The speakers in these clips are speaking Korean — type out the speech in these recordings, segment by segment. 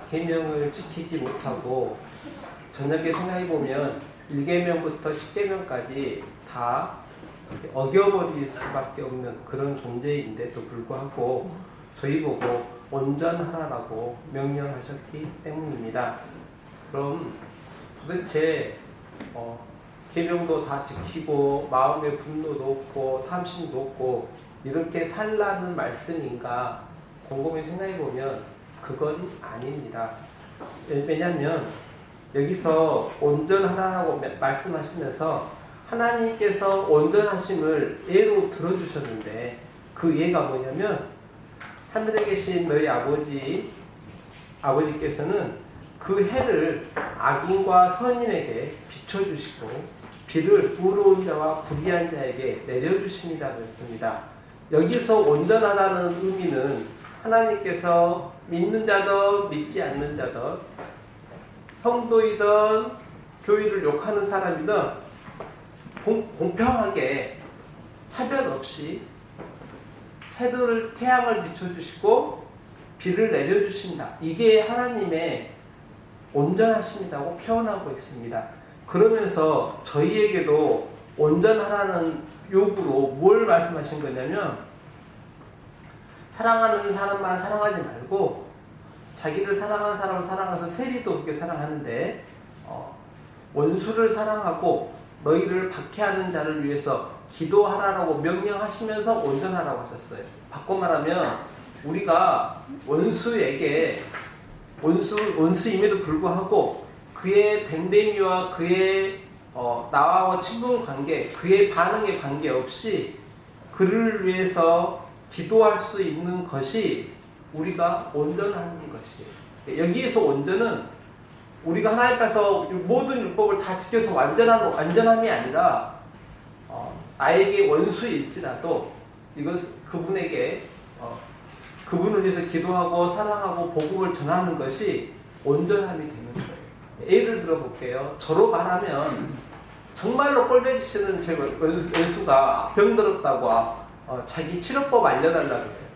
계명을 지키지 못하고 저녁에 생각해보면 1계명부터 10계명까지 다 어겨버릴 수밖에 없는 그런 존재인데도 불구하고 저희 보고 온전하라고 명령하셨기 때문입니다. 그럼 도대체 계명도 다 지키고 마음의 분노도 없고 탐심도 없고 이렇게 살라는 말씀인가 곰곰이 생각해보면 그건 아닙니다. 왜냐하면 여기서 온전하라고 말씀하시면서 하나님께서 온전하심을 예로 들어주셨는데 그 예가 뭐냐면 하늘에 계신 너희 아버지께서는 그 해를 악인과 선인에게 비춰주시고 비를 의로운 자와 불의한 자에게 내려주십니다 그랬습니다. 여기서 온전하다는 의미는 하나님께서 믿는 자든 믿지 않는 자든 성도이든 교회를 욕하는 사람이든 공평하게 차별 없이 태양을 비춰주시고 비를 내려주신다. 이게 하나님의 온전하심이라고 표현하고 있습니다. 그러면서 저희에게도 온전하라는 요구로 뭘 말씀하신 거냐면 사랑하는 사람만 사랑하지 말고 자기를 사랑하는 사람을 사랑해서 세리도 그렇게 사랑하는데 원수를 사랑하고 너희를 박해하는 자를 위해서 기도하라고 명령하시면서 온전하라고 하셨어요. 바꿔 말하면 우리가 원수에게 원수임에도 불구하고 그의 댐댐이와 그의 나와 친분 관계, 그의 반응에 관계없이 그를 위해서 기도할 수 있는 것이 우리가 온전한 것이에요. 여기에서 온전은 우리가 하나님 앞에서 모든 율법을 다 지켜서 완전함이 아니라 나에게 원수일지라도 그분에게 그분을 위해서 기도하고 사랑하고 복음을 전하는 것이 온전함이 되는 거예요. 예를 들어볼게요. 저로 말하면 정말로 꼴배기 싫은 제 원수가 병들었다고 자기 치료법 알려달라고 그래요.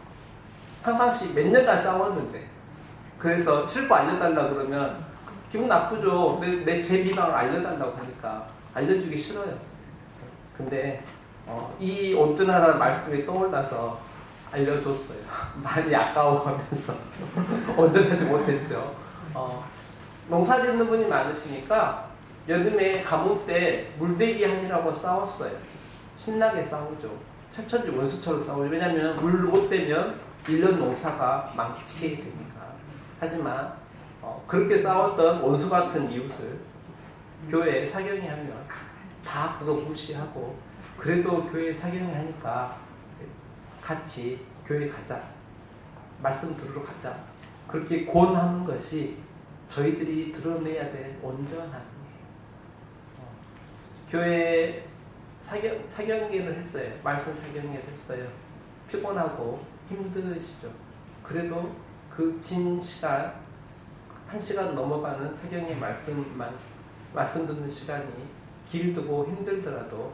평상시 몇 년간 싸웠는데 그래서 치료법 알려달라고 그러면 기분 나쁘죠. 제 비방을 알려달라고 하니까 알려주기 싫어요. 근데 이 온전하라는 말씀이 떠올라서 알려줬어요. 많이 아까워하면서 온전하지 못했죠. 농사 짓는 분이 많으시니까 여름에 가뭄 때 물대기 하느라고 싸웠어요. 신나게 싸우죠. 철천지 원수처럼 싸우죠. 왜냐하면 물 못 대면 1년 농사가 망치게 되니까. 하지만 그렇게 싸웠던 원수 같은 이웃을 교회에 사경이 하면 다 그거 무시하고 그래도 교회에 사경이 하니까 같이 교회 가자. 말씀 들으러 가자. 그렇게 권하는 것이 저희들이 드러내야 될 온전함이에요. 교회에 사경기를 했어요. 말씀 사경기를 했어요. 피곤하고 힘드시죠. 그래도 그 긴 시간 1시간 넘어가는 사경의 말씀 듣는 시간이 길고 힘들더라도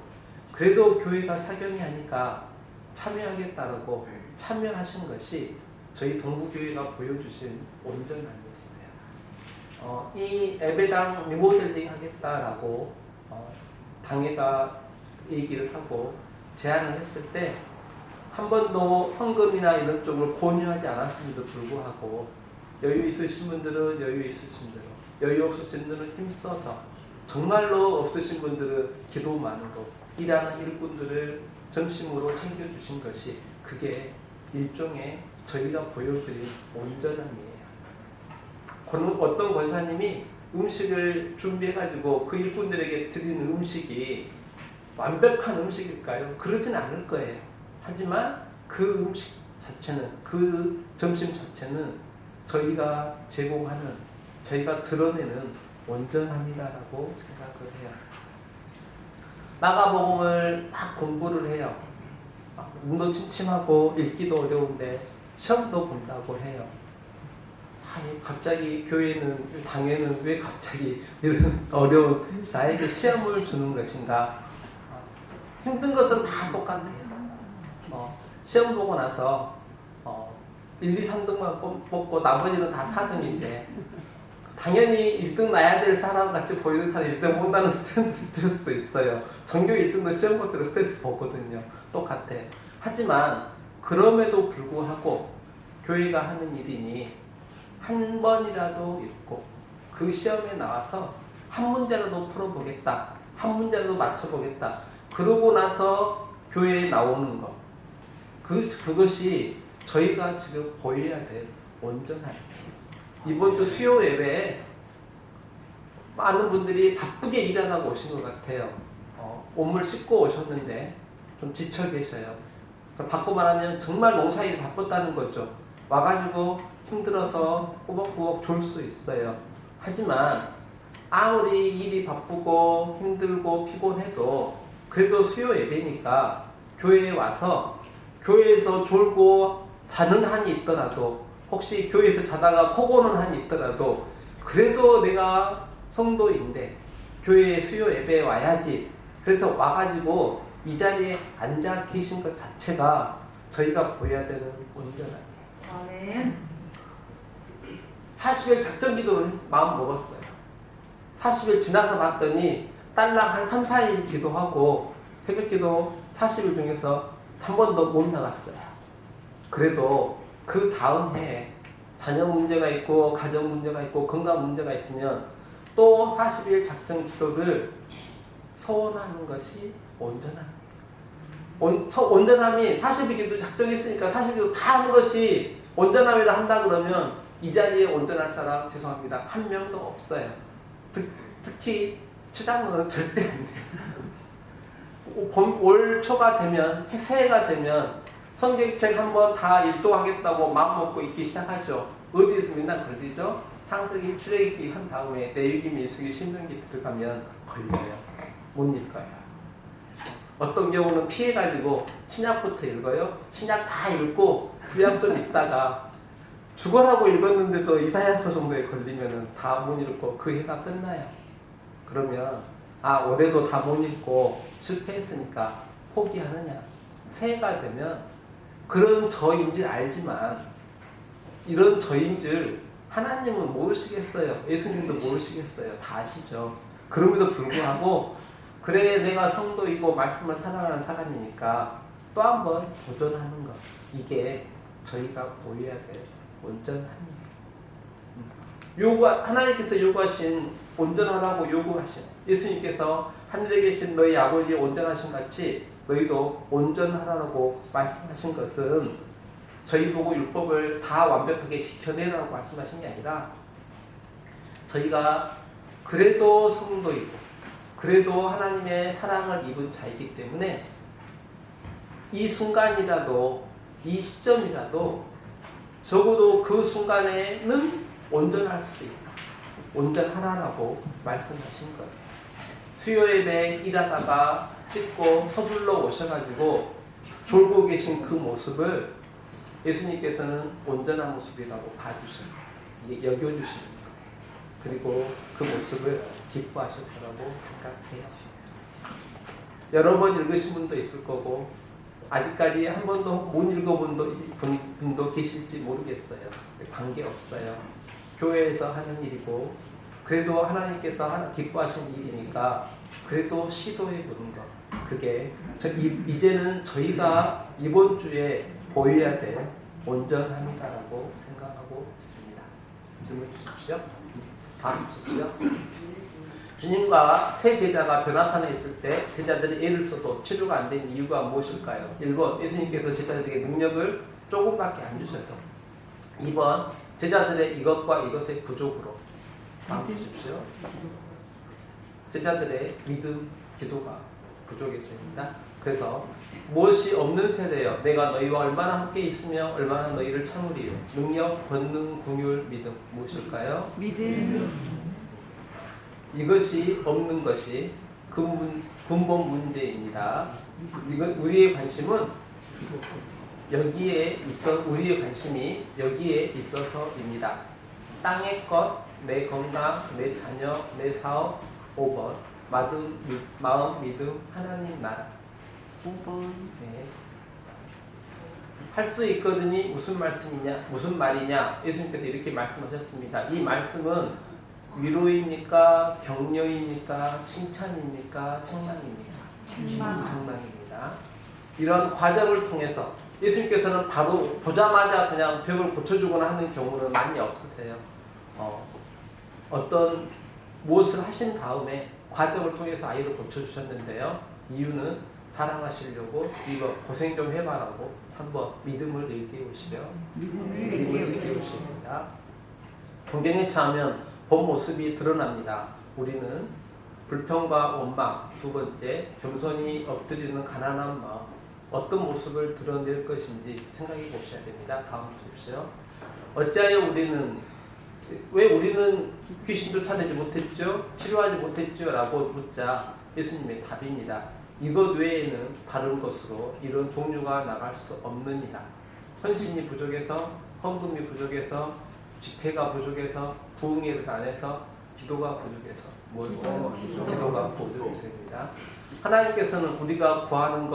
그래도 교회가 사경이 하니까 참여하겠다고 참여하신 것이 저희 동부교회가 보여주신 온전함이었어요. 이 예배당 리모델링 하겠다라고 당회가 얘기를 하고 제안을 했을 때 한 번도 헌금이나 이런 쪽을 권유하지 않았음에도 불구하고 여유 있으신 분들은 여유 있으신 대로, 여유 없으신 분들은 힘써서, 정말로 없으신 분들은 기도만으로 일하는 일꾼들을 점심으로 챙겨주신 것이 그게 일종의 저희가 보여드린 온전함이에요. 어떤 권사님이 음식을 준비해가지고 그 일꾼들에게 드리는 음식이 완벽한 음식일까요? 그러진 않을 거예요. 하지만 그 음식 자체는, 그 점심 자체는 저희가 제공하는, 저희가 드러내는 온전함이다라고 생각을 해요. 마가복음을 막 공부를 해요. 눈도 침침하고 읽기도 어려운데 시험도 본다고 해요. 갑자기 교회는, 당회는 왜 갑자기 이런 어려운 나에게 시험을 주는 것인가? 힘든 것은 다 똑같아요. 시험 보고 나서 1, 2, 3등만 뽑고 나머지는 다 4등인데 당연히 1등 나야 될 사람 같이 보이는 사람 1등 못 나는 스트레스도 있어요. 전교 1등도 시험 볼 때로 스트레스 보거든요. 똑같아. 하지만 그럼에도 불구하고 교회가 하는 일이니 한 번이라도 읽고 그 시험에 나와서 한 문제라도 풀어보겠다. 한 문제라도 맞춰보겠다. 그러고 나서 교회에 나오는 것. 그것이 저희가 지금 보여야 될 온전함이에요. 이번 주 수요 예배에 많은 분들이 바쁘게 일하다가 오신 것 같아요. 옷물 씻고 오셨는데 좀 지쳐 계셔요. 바꿔 말하면 정말 농사일이 바빴다는 거죠. 와가지고 힘들어서 꾸벅꾸벅 졸 수 있어요. 하지만 아무리 일이 바쁘고 힘들고 피곤해도 그래도 수요 예배니까 교회에 와서 교회에서 졸고 자는 한이 있더라도 혹시 교회에서 자다가 코 고는 한이 있더라도 그래도 내가 성도인데 교회에 수요 예배에 와야지. 그래서 와가지고 이 자리에 앉아 계신 것 자체가 저희가 보여야 되는 온전함이에요. 아멘. 40일 작전 기도를 마음 먹었어요. 40일 지나서 봤더니 딸랑 한 3, 4일 기도하고 새벽 기도 40일 중에서 한 번도 못 나갔어요. 그래도 그 다음 해에 자녀 문제가 있고 가정 문제가 있고 건강 문제가 있으면 또 40일 작전 기도를 서원하는 것이 온전함이에요. 온전함이 40일 기도 작정했으니까 40일 기도 다 하는 것이 온전함이라 한다 그러면 이 자리에 온전할 사람 죄송합니다. 한 명도 없어요. 특히 추장로는 절대 안 돼요. 올 초가 되면 새해가 되면 성경책 한번 다 일독하겠다고 마음먹고 읽기 시작하죠. 어디에서 맨날 걸리죠? 창세기 출애굽기 한 다음에 레위기 민수기 신명기 들어가면 걸려요. 못 읽어요. 어떤 경우는 피해가지고 신약부터 읽어요. 신약 다 읽고 구약 좀 읽다가 죽어라고 읽었는데도 이사야서 정도에 걸리면 다 못 읽고 그 해가 끝나요. 그러면 올해도 다 못 읽고 실패했으니까 포기하느냐. 새해가 되면 그런 저인 줄 알지만 이런 저인 줄 하나님은 모르시겠어요. 예수님도 모르시겠어요. 다 아시죠. 그럼에도 불구하고 그래 내가 성도이고 말씀을 사랑하는 사람이니까 또 한 번 도전하는 것. 이게 저희가 보여야 될 온전함이에요. 하나님께서 요구하신 온전하라고 요구하신 예수님께서 하늘에 계신 너희 아버지 온전하신 같이 너희도 온전하라고 말씀하신 것은 저희 보고 율법을 다 완벽하게 지켜내라고 말씀하신 게 아니라 저희가 그래도 성도이고 그래도 하나님의 사랑을 입은 자이기 때문에 이 순간이라도 이 시점이라도 적어도 그 순간에는 온전할 수 있다. 온전하라고 말씀하신 거예요. 수요 예배 일하다가 씻고 서둘러 오셔가지고 졸고 계신 그 모습을 예수님께서는 온전한 모습이라고 봐주셔요. 여겨주시는 거예요. 그리고 그 모습을 기뻐하실 거라고 생각해요. 여러 번 읽으신 분도 있을 거고 아직까지 한 번도 못 읽어본 분도 계실지 모르겠어요. 관계없어요. 교회에서 하는 일이고 그래도 하나님께서 기뻐하시는 일이니까 그래도 시도해 보는 것. 그게 이제는 저희가 이번 주에 보여야 될 온전함이다라고 생각하고 있습니다. 질문 주십시오. 다음 주십시오. 주님과 새 제자가 변화산에 있을 때 제자들이 애를 써도 치료가 안 된 이유가 무엇일까요? 1번 예수님께서 제자들에게 능력을 조금밖에 안 주셔서 2번 제자들의 이것과 이것의 부족으로 다음 주십시오. 제자들의 믿음, 기도가 부족해서입니다. 그래서 무엇이 없는 세대여 내가 너희와 얼마나 함께 있으며 얼마나 너희를 참으리요. 능력, 권능, 긍휼, 믿음 무엇일까요? 믿음. 이것이 없는 것이 근본 문제입니다. 우리의 관심은 우리의 관심이 여기에 있어서입니다. 땅의 것, 내 건강, 내 자녀, 내 사업. 5번 마음, 믿음, 하나님 나라. 5번. 네. 할 수 있거든이 무슨 말씀이냐, 무슨 말이냐? 예수님께서 이렇게 말씀하셨습니다. 이 말씀은 위로입니까? 격려입니까? 칭찬입니까? 책망입니까? 책망입니다. 이런 과정을 통해서 예수님께서는 바로 보자마자 그냥 벽을 고쳐주거나 하는 경우는 많이 없으세요. 어떤 무엇을 하신 다음에 과정을 통해서 아이를 고쳐주셨는데요. 이유는 자랑하시려고 2번 고생 좀 해봐라고 3번 믿음을 일깨우시려 믿음을 일깨우십니다. 경쟁에 처하면 본 모습이 드러납니다. 우리는 불평과 원망, 두 번째 겸손히 엎드리는 가난한 마음, 어떤 모습을 드러낼 것인지 생각해 보셔야 됩니다. 다음 주십시오. 어찌하여 왜 우리는 귀신 쫓아내지 못했죠? 치료하지 못했죠? 라고 묻자 예수님의 답입니다. 이것 외에는 다른 것으로 이런 종류가 나갈 수 없느니라. 헌신이 부족해서, 헌금이 부족해서, 집회가 부족해서, 부흥회를 안 해서, 기도가 부족해서, 기도가 부족해서입니다. 하나님께서는 우리가 구하는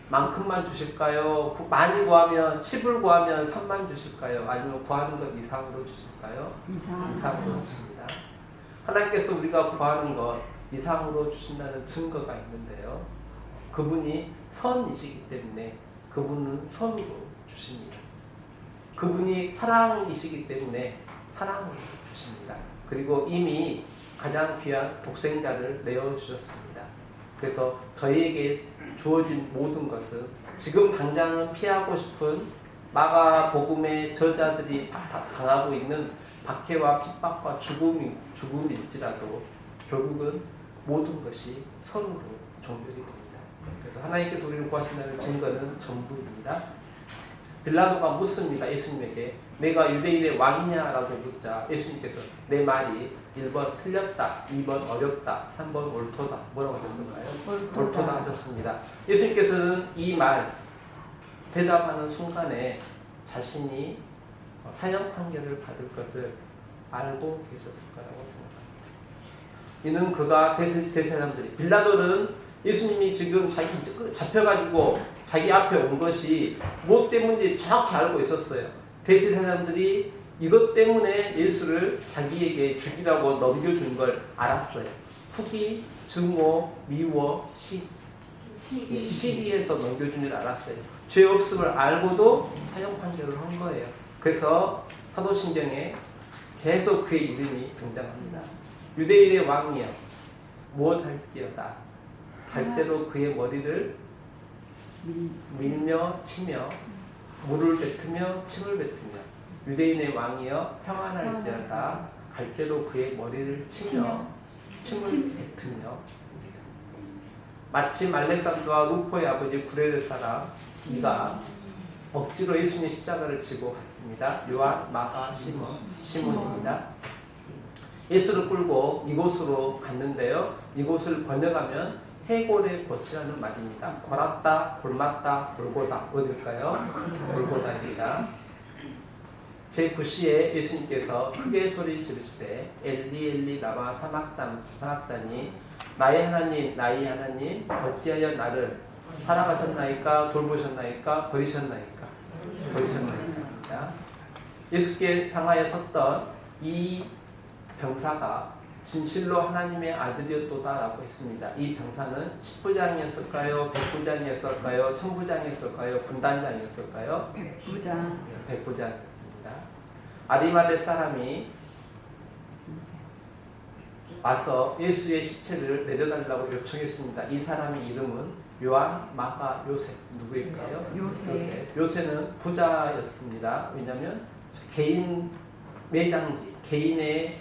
것만큼만 주실까요? 많이 구하면 10을 구하면 3만 주실까요? 아니면 구하는 것 이상으로 주실까요? 이상으로 주십니다. 하나님께서 우리가 구하는 것 이상으로 주신다는 증거가 있는데요. 그분이 선이시기 때문에 그분은 선으로 주십니다. 그분이 사랑이시기 때문에 사랑으로 주십니다. 그리고 이미 가장 귀한 독생자를 내어주셨습니다. 그래서 저희에게 주어진 모든 것은 지금 당장은 피하고 싶은 마가복음의 저자들이 당하고 있는 박해와 핍박과 죽음일지라도 결국은 모든 것이 선으로 종결이 됩니다. 그래서 하나님께서 우리를 구하신다는 증거는 전부입니다. 빌라도가 묻습니다. 예수님에게 내가 유대인의 왕이냐라고 묻자 예수님께서 내 말이 1번 틀렸다, 2번 어렵다, 3번 옳도다. 뭐라고 하셨을까요? 옳도다 하셨습니다. 예수님께서는 이 말 대답하는 순간에 자신이 사형 판결을 받을 것을 알고 계셨을 거라고 생각합니다. 이는 그가 대제사장들이 빌라도는 예수님이 지금 잡혀가지고 자기 앞에 온 것이 무엇 때문인지 정확히 알고 있었어요. 대제사장들이 이것 때문에 예수를 자기에게 죽이라고 넘겨준 걸 알았어요. 투기, 증오, 미워, 시기에서 넘겨준 줄 알았어요. 죄 없음을 알고도 사형 판결을 한 거예요. 그래서 사도신경에 계속 그의 이름이 등장합니다. 유대인의 왕이여 무엇 할지어다. 갈대로 그의 머리를 밀며 치며 물을 뱉으며 침을 뱉으며 유대인의 왕이여 평안할지어다. 갈대로 그의 머리를 치며 침을 뱉으며 마침 알렉산더와 루포의 아버지 구레네 사람 이가 억지로 예수님의 십자가를 지고 갔습니다. 요한, 마가, 시몬입니다. 예수를 끌고 이곳으로 갔는데요. 이곳을 번역하면 해골의 고치라는 말입니다. 골았다, 골맞다, 골고다. 어딜까요? 골고다입니다. 제9시에 예수님께서 크게 소리 지르시되 엘리 엘리 라마 사막다니 나의 하나님 나의 하나님 어찌하여 나를 사랑하셨나이까 돌보셨나이까 버리셨나이까 버리셨나이까. 예수께 향하여 섰던 이 병사가 진실로 하나님의 아들이었도다라고 했습니다. 이 병사는 10부장이었을까요? 100부장이었을까요? 1000부장이었을까요? 군단장이었을까요? 100부장이었습니다. 아리마대 사람이 와서 예수의 시체를 내려달라고 요청했습니다. 이 사람의 이름은 요한, 마가, 요셉. 누구일까요? 요셉은 부자였습니다. 왜냐하면 개인 매장지, 개인의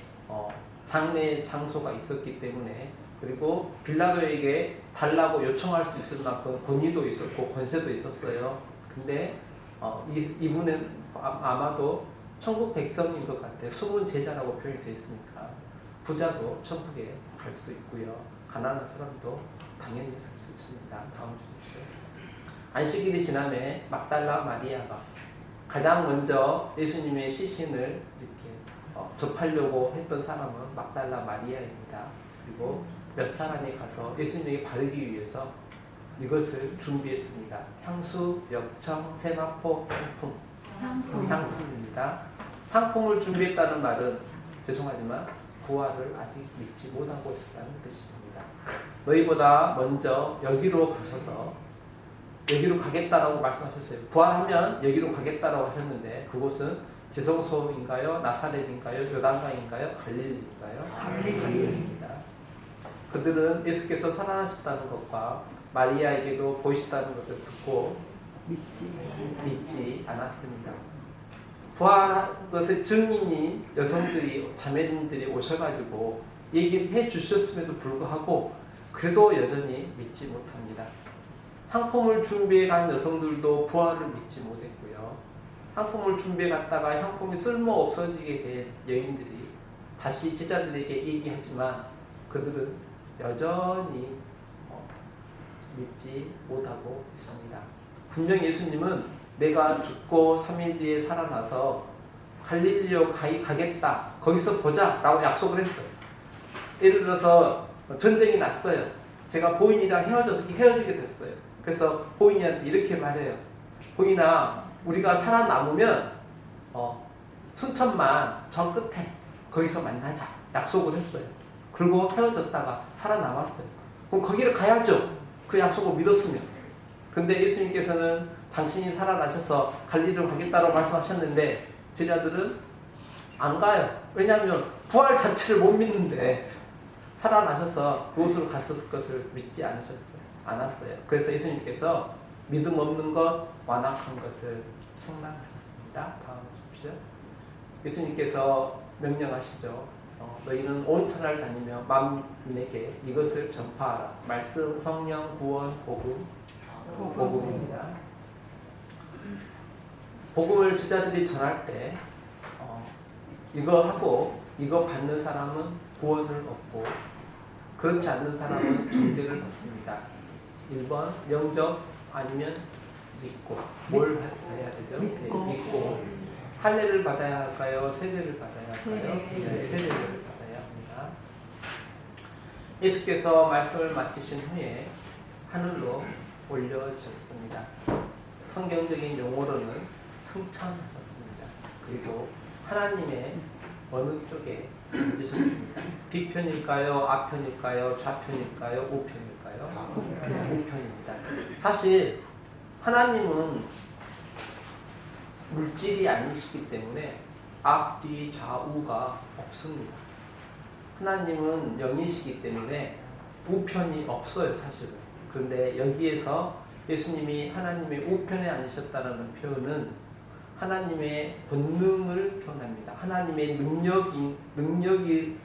장례 장소가 있었기 때문에, 그리고 빌라도에게 달라고 요청할 수 있을 만큼 권위도 있었고 권세도 있었어요. 근데 이분은 아마도 천국 백성인 것 같아요. 숨은 제자라고 표현이 되어 있으니까 부자도 천국에 갈 수 있고요. 가난한 사람도 당연히 갈 수 있습니다. 다음 주십시오. 안식일이 지남에 막달라 마리아가 가장 먼저 예수님의 시신을 이렇게 접하려고 했던 사람은 막달라 마리아입니다. 그리고 몇 사람이 가서 예수님에게 바르기 위해서 이것을 준비했습니다. 향수, 역청, 세마포, 향품입니다. 향품을 준비했다는 말은 죄송하지만 부활을 아직 믿지 못하고 있었다는 뜻입니다. 너희보다 먼저 여기로 가셔서 여기로 가겠다라고 말씀하셨어요. 부활하면 여기로 가겠다라고 하셨는데 그곳은 지성소인가요? 나사렛인가요? 요단강인가요? 갈릴리인가요? 갈릴리입니다. 그들은 예수께서 살아나셨다는 것과 마리아에게도 보이셨다는 것을 듣고 믿지 않았습니다. 부활한 것의 증인인 여성들이 자매님들이 오셔가지고 얘기를 해주셨음에도 불구하고 그래도 여전히 믿지 못합니다. 향품을 준비해 간 여성들도 부활을 믿지 못했고요. 향품을 준비해 갔다가 향품이 쓸모 없어지게 된 여인들이 다시 제자들에게 얘기하지만 그들은 여전히 믿지 못하고 있습니다. 분명 예수님은 내가 죽고 3일 뒤에 살아나서 갈릴리로 가겠다. 거기서 보자 라고 약속을 했어요. 예를 들어서 전쟁이 났어요. 제가 보인이랑 헤어지게 됐어요. 그래서 보인이한테 이렇게 말해요. 보인아, 우리가 살아남으면 순천만 저 끝에 거기서 만나자 약속을 했어요. 그리고 헤어졌다가 살아남았어요. 그럼 거기를 가야죠. 그 약속을 믿었으면. 근데 예수님께서는 당신이 살아나셔서 갈릴리로 가겠다고 말씀하셨는데 제자들은 안 가요. 왜냐하면 부활 자체를 못 믿는데 살아나셔서 그곳으로 갔을 것을 믿지 않았어요. 그래서 예수님께서 믿음 없는 것, 완악한 것을 책망하셨습니다. 다음 보십시오. 예수님께서 명령하시죠. 너희는 온 천하를 다니며 만민에게 이것을 전파하라. 말씀, 성령, 구원, 복음입니다. 복음을 제자들이 전할 때 이거 하고 이거 받는 사람은 구원을 얻고 그렇지 않는 사람은 정죄를 받습니다. 1번 영접 아니면 믿고. 뭘 해야 되죠? 믿고. 할례를 받아야 할까요? 세례를 받아야 할까요? 네, 세례를 받아야 합니다. 예수께서 말씀을 마치신 후에 하늘로 올려주셨습니다. 성경적인 용어로는 승천하셨습니다. 그리고 하나님의 어느 쪽에 앉으셨습니다. 뒤편일까요? 앞편일까요? 좌편일까요? 우편일까요? 우편입니다. 사실 하나님은 물질이 아니시기 때문에 앞, 뒤, 좌우가 없습니다. 하나님은 영이시기 때문에 우편이 없어요, 사실은. 그런데 여기에서 예수님이 하나님의 우편에 앉으셨다는 표현은 하나님의 권능을 표현합니다. 하나님의 능력이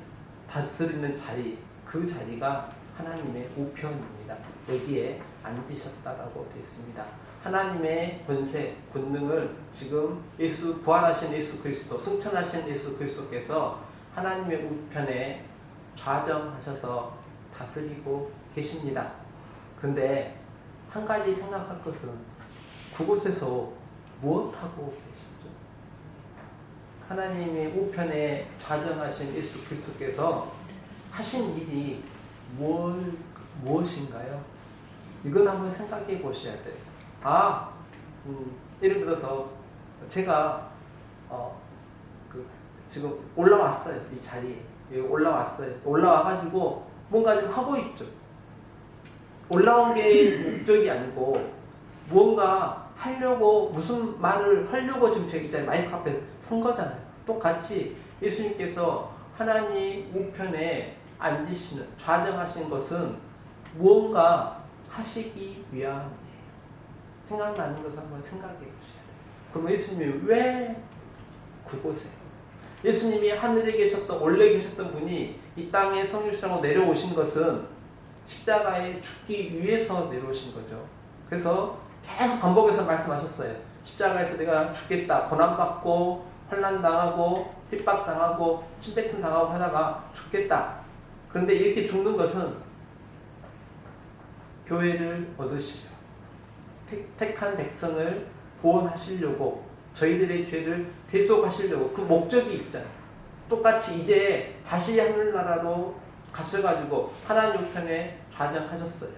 다스리는 자리, 그 자리가 하나님의 우편입니다. 여기에 앉으셨다라고 되어 있습니다. 하나님의 권세, 권능을 지금 부활하신 예수 그리스도, 승천하신 예수 그리스도께서 하나님의 우편에 좌정하셔서 다스리고 계십니다. 그런데 한 가지 생각할 것은 그곳에서 무엇하고 계시죠? 하나님의 우편에 좌정하신 예수 그리스도께서 하신 일이 무엇인가요? 이건 한번 생각해 보셔야 돼요. 예를 들어서 제가 지금 올라왔어요. 이 자리에 여기 올라왔어요. 올라와가지고 뭔가 좀 하고 있죠. 올라온 게 목적이 아니고 무언가 하려고 무슨 말을 하려고 지금 저기 마이크 앞에 선 거잖아요. 똑같이 예수님께서 하나님 우편에 앉으시는 좌정하신 것은 무언가 하시기 위함이에요. 생각나는 것을 한번 생각해 보셔야 돼요. 그럼 예수님이 왜 그곳에 예수님이 하늘에 계셨던 원래 계셨던 분이 이 땅에 성육신하고 내려오신 것은 십자가에 죽기 위해서 내려오신 거죠. 그래서 계속 반복해서 말씀하셨어요. 십자가에서 내가 죽겠다. 고난받고 환난당하고 핍박당하고 침뱉음당하고 하다가 죽겠다. 그런데 이렇게 죽는 것은 교회를 얻으시려 택한 백성을 구원하시려고 저희들의 죄를 대속하시려고 그 목적이 있잖아요. 똑같이 이제 다시 하늘나라로 가셔가지고 하나님 우편에 좌정하셨어요.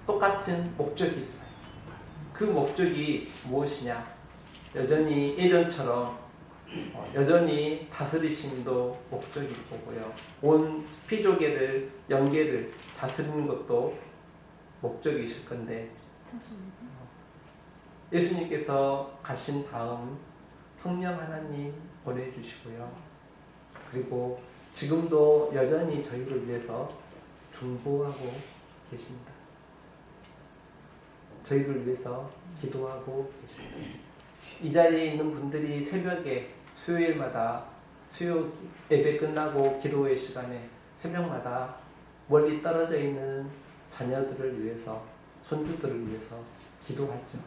똑같은 목적이 있어요. 그 목적이 무엇이냐? 여전히 예전처럼 여전히 다스리심도 목적일 거고요. 온 피조계를 영계를 다스리는 것도 목적이실 건데 예수님께서 가신 다음 성령 하나님 보내주시고요. 그리고 지금도 여전히 저희를 위해서 중보하고 계십니다. 저희를 위해서 기도하고 계십니다. 이 자리에 있는 분들이 새벽에 수요일마다 수요 예배 끝나고 기도회 시간에 새벽마다 멀리 떨어져 있는 자녀들을 위해서 손주들을 위해서 기도하죠.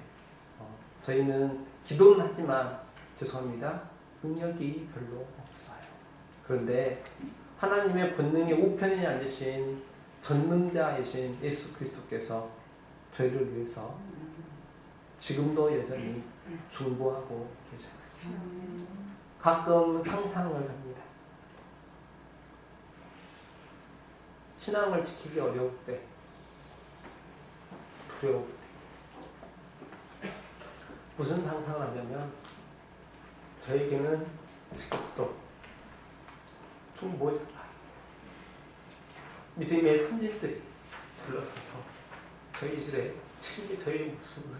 저희는 기도는 하지만 죄송합니다. 능력이 별로 없어요. 그런데 하나님의 권능의 우편에 앉으신 전능자이신 예수 그리스도께서 저희를 위해서 지금도 여전히 중보하고 계셔요. 가끔 상상을 합니다. 신앙을 지키기 어려울 때, 두려울 때 무슨 상상을 하냐면 저에게는 지금도 중보자가 믿음의 선진들이 둘러서서 저희의 모습을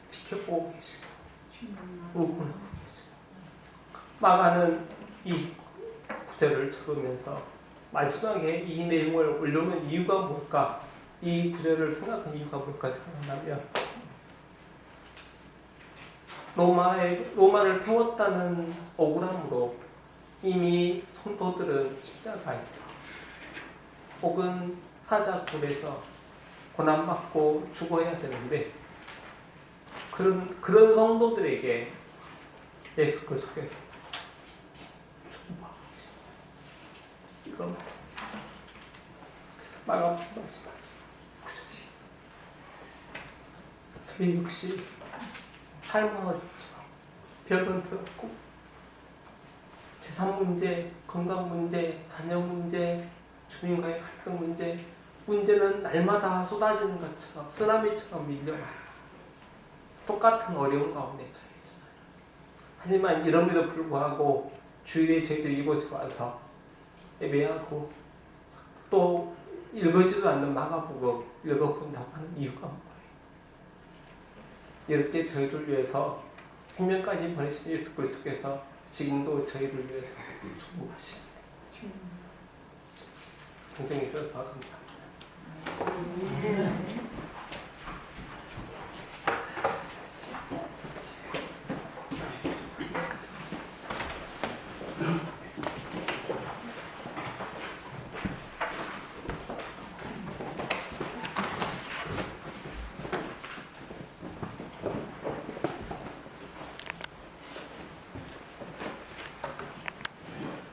지켜보고 계시고 응원하고 계시고 마가는 이 구절을 적으면서 마지막에 이 내용을 올려놓은 이유가 뭘까? 이 구절을 생각한 이유가 뭘까 생각하면 로마를 태웠다는 억울함으로 이미 성도들은 십자가에서 혹은 사자굴에서 고난받고 죽어야 되는데 그런 성도들에게 예수 그리스도께서 중보하고 계십니다. 이거 맞습니다. 그래서 말씀하지 구절이었어요. 저희 역시 삶은 어렵지만 병은 들었고 재산 문제, 건강 문제, 자녀 문제, 주민과의 갈등 문제는 날마다 쏟아지는 것처럼 쓰나미처럼 밀려와요. 똑같은 어려운 가운데 처해 있어요. 하지만 이럼에도 불구하고 주일에 저희들이 이곳에 와서 예배하고 또 읽어지도 않는 마가복음 읽어본다고 하는 이유가 뭐예요? 이렇게 저희를 위해서 생명까지 버리신 예수 그리스도께서 지금도 저희를 위해서 중보하시는데 굉장히 주셔서 감사합니다.